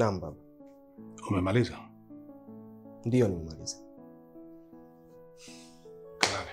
Naam baba. Umemaliza? Ndio nimemaliza. Kalale.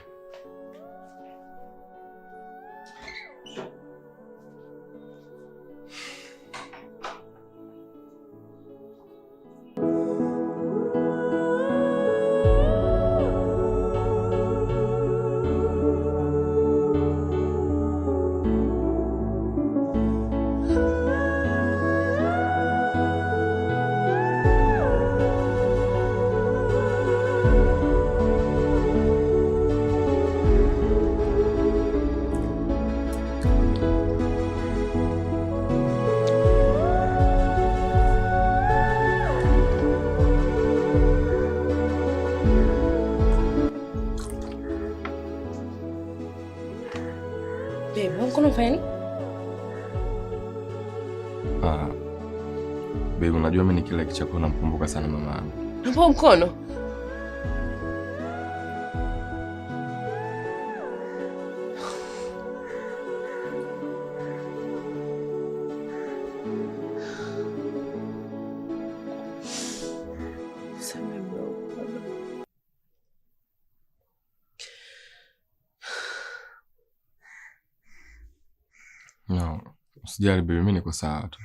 Mkono unafanya nini? Babe, unajua mimi kila kichako namkumbuka sana mama yangu. Hapo mkono. No, usijali baby, mimi niko sawa tu.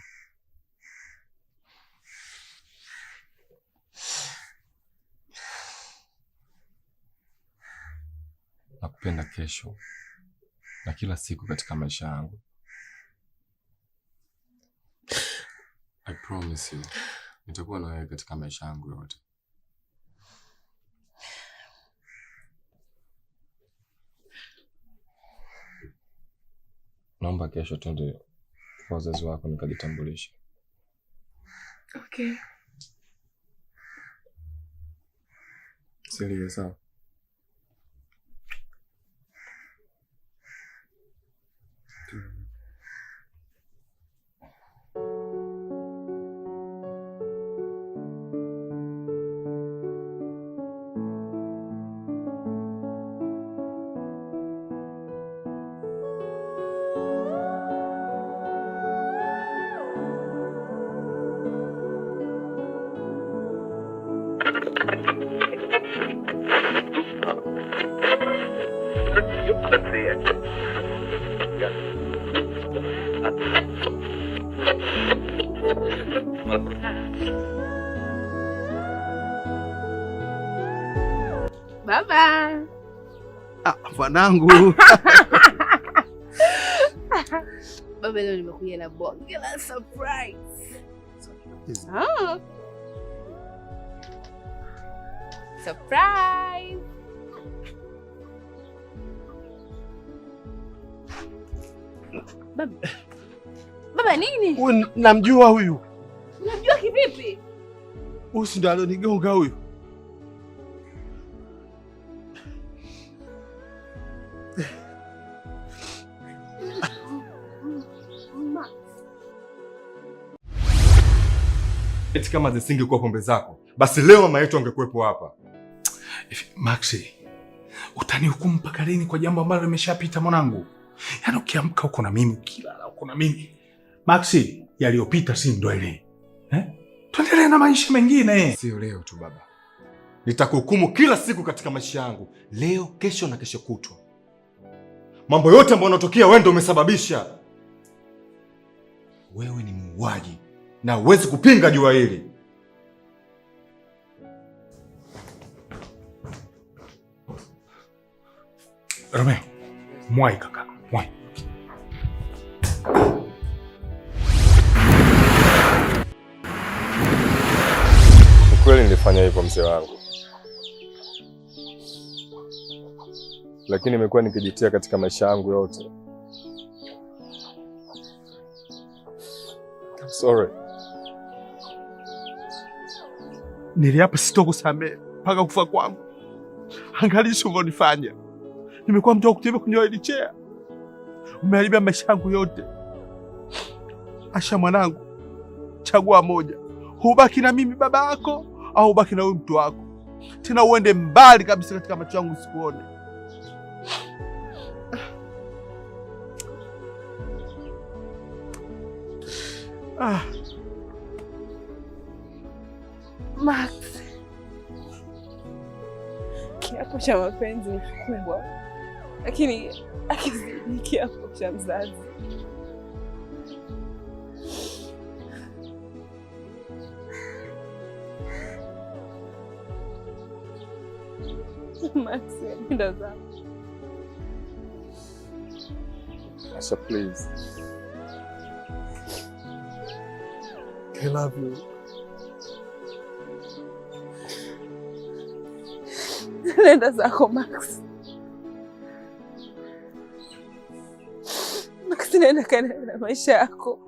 Nakupenda kesho na kila siku katika maisha yangu. I promise you, nitakuwa na wewe katika maisha yangu yote. Naomba kesho twende kwa wazazi wako nikajitambulisha. Okay. Serious sawa? Baba. Mwanangu. Baba, leo nimekuja na bonge la surprise. Surprise. Baba nini? Huyu namjua huyu. Unamjua kivipi? Huyu si ndo alonigonga huyu. Eti kama zisingekuwa pombe zako, basi leo mama yetu angekuwepo hapa. Maxi, utanihukumu mpaka lini kwa jambo ambalo limeshapita mwanangu? Yaani ukiamka uko na mimi, ukilala uko na mimi. Maxi, yaliyopita si ndo ile. Tuendelee na maisha mengine. Sio leo tu baba. Nitakuhukumu kila siku katika maisha yangu. Leo, kesho na kesho kutwa. Mambo yote ambayo yanatokea wewe ndio umesababisha. Wewe ni muuaji na huwezi kupinga jua hili. Romeo, mwai kaka, mwai. Kweli nilifanya hivyo mzee wangu, lakini nimekuwa nikijitia katika maisha yangu yote. I'm sorry. Niliapa sitokusamehe mpaka kufa kwangu. Angalia ulivyonifanya. Nimekuwa mtu wa kutembea kwenye wheelchair. Umeharibia maisha yangu yote. Asha mwanangu, chagua moja. Ubaki na mimi baba yako au ubaki na huyu mtu wako. Tena uende mbali kabisa katika macho yangu usikuone. Max, kiapo cha mapenzi ni kikubwa, lakini akizidi kiapo cha mzazi. Max, nenda zako. Asha, please. I love you. Nenda zako Max. Max, nenda kaendelee na maisha yako.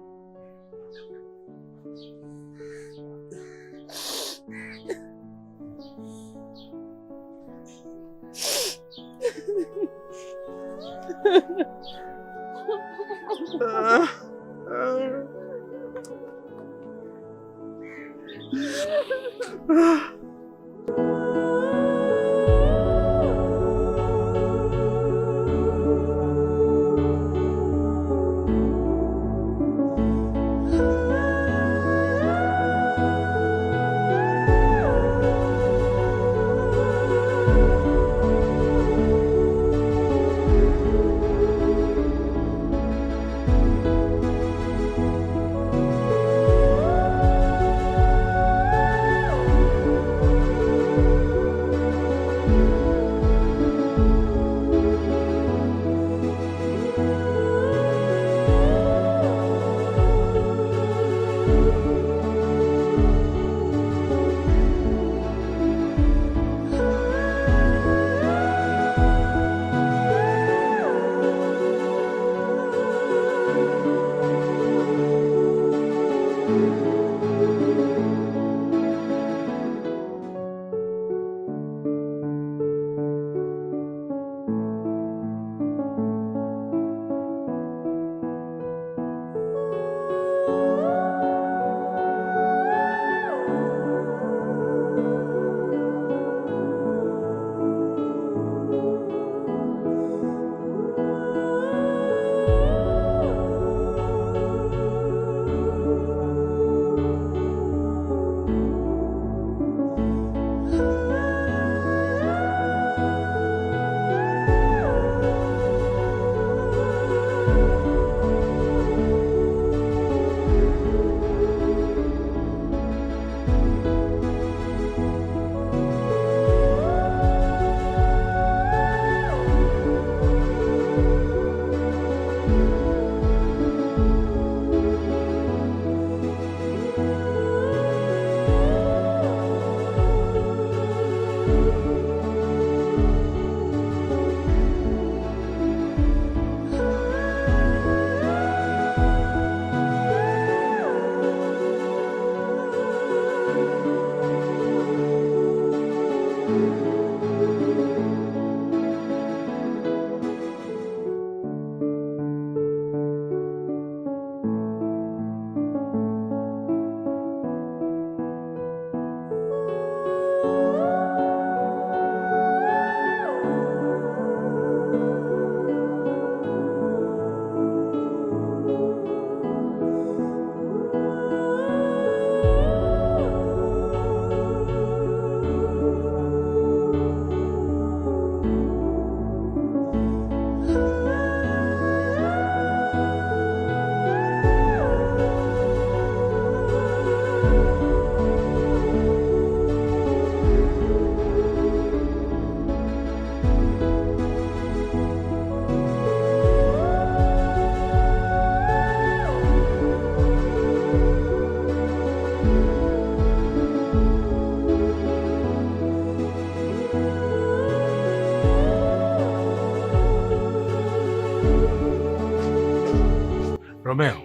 Romeo.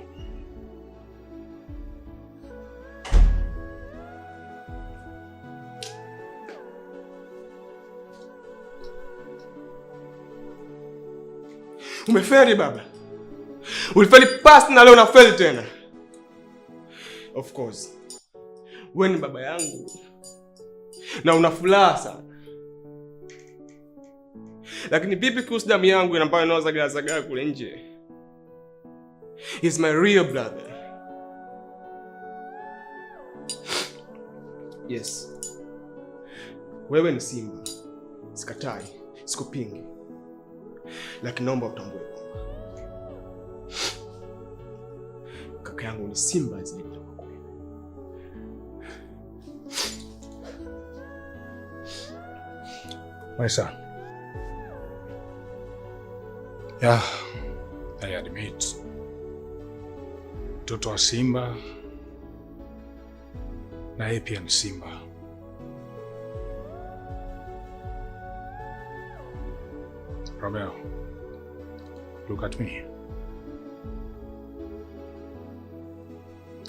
Umefeli baba. Ulifeli past na leo unafeli tena. Of course. Wewe ni baba yangu. Na una furaha sana. Lakini vipi kuhusu damu yangu ambayo inaozagaa kule nje? He's my real brother. Yes, wewe ni simba, sikatai, sikupingi, lakini naomba utambue kwamba kaka yangu ni simba zaidi ya kwako. My son. Yeah, I admit. Mtoto wa simba na yeye pia ni simba. Romeo, look at me.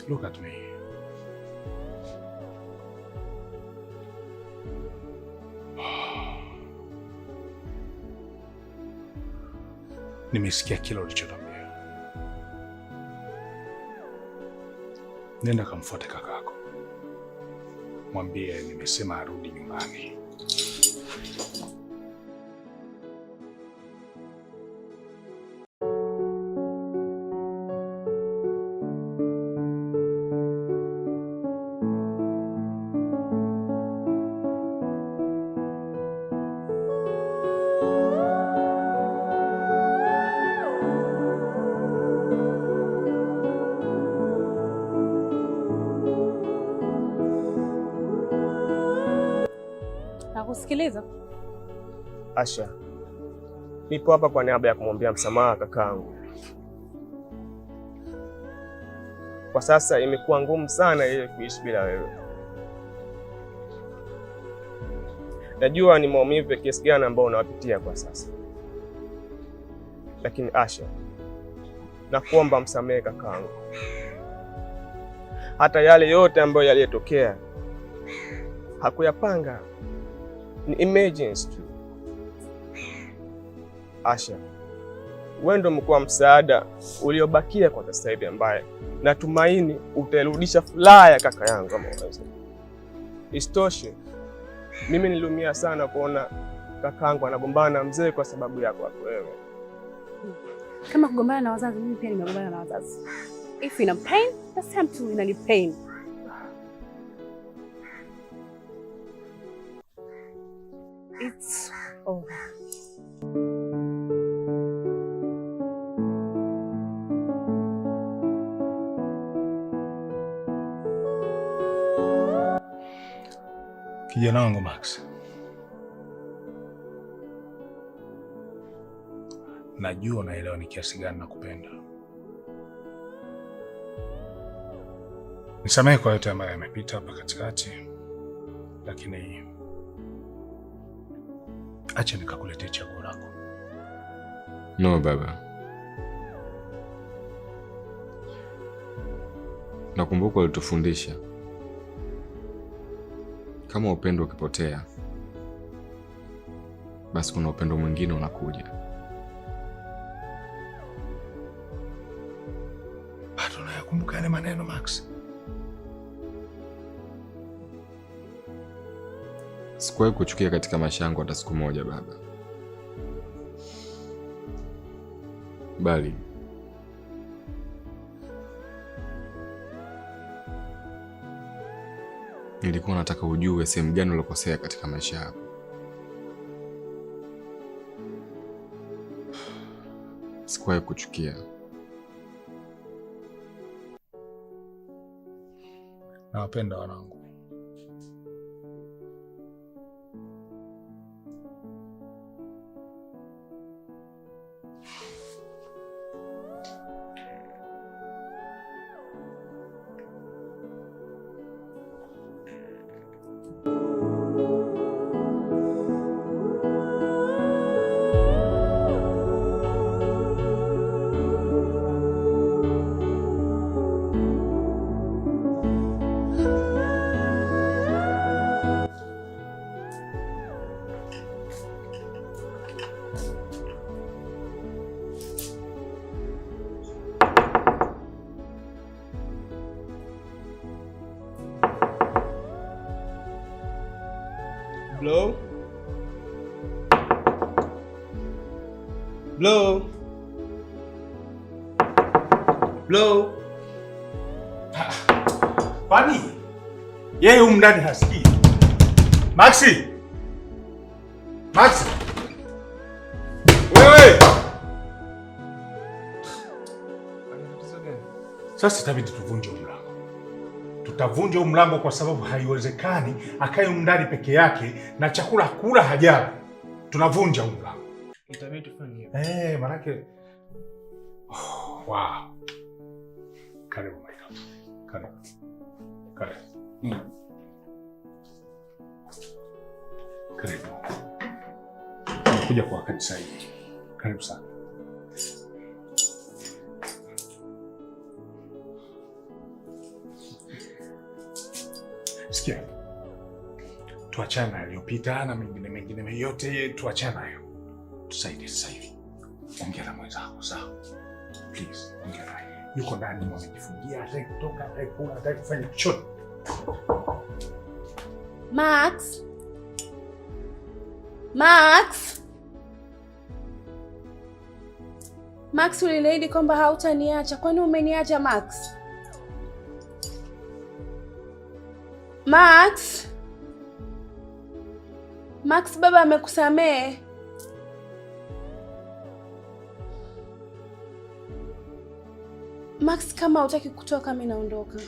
Look at me. Nimesikia kila ulichotambia. Nenda kamfuate kakako. Mwambie nimesema arudi nyumbani. Nakusikiliza. Asha, nipo hapa kwa niaba ya kumwambia msamaha kakaangu. Kwa sasa imekuwa ngumu sana yeye kuishi bila wewe. Najua ni maumivu ya kiasi gani ambao unawapitia kwa sasa, lakini Asha, nakuomba msamehe kakaangu. Hata yale yote ambayo yaliyotokea hakuyapanga, ni emergency tu. Asha, wewe ndio mkuu msaada uliobakia kwa sasa hivi, ambaye natumaini utarudisha furaha ya kaka yangu kama unaweza. Isitoshe, mimi niliumia sana kuona kakaangu anagombana na mzee kwa sababu yako wewe. Kama kugombana na wazazi, mimi pia nimegombana na wazazi. If ina pain, that's time to ina pain. It's over. Kijana wangu Max, najua unaelewa ni kiasi gani nakupenda. Nisamehe kwa yote ambayo yamepita hapa katikati, lakini acha nikakuletea chaguo lako. No baba, nakumbuka ulitufundisha kama upendo ukipotea, basi kuna upendo mwingine unakuja. Bado nayakumbuka yale maneno Max. Sikuwahi kuchukia katika maisha yangu hata siku moja baba, bali nilikuwa nataka ujue sehemu gani ulokosea katika maisha yako. Sikuwahi kuchukia. Nawapenda wanangu. Blow. Blow. Blow. Kwani? Yeye humu ndani hasikii. Maxi! Maxi! Wewe! Sasa itabidi tuvunje mlango. Tutavunja huu mlango kwa sababu haiwezekani akae humu ndani peke yake na chakula kula hajala. Tunavunja huu mlango. Itabidi tufanye hivyo. Manake wow. Karibu Michael. Karibu. Karibu. Karibu. Nimekuja kwa wakati sahihi. Karibu sana. Sikia. Tuachana yaliyopita na mengine yote tuachana hayo. Tusaidie sasa hivi. Ongea na mwenzako, sawa? Please, ongea naye. Yuko ndani amejifungia, hataki kutoka, hataki kula, hataki kufanya chochote. Max? Max? Max, uliniahidi kwamba hautaniacha. Kwani umeniacha Max? Max? Max, baba amekusamehe. Max, kama hutaki kutoka, mimi naondoka.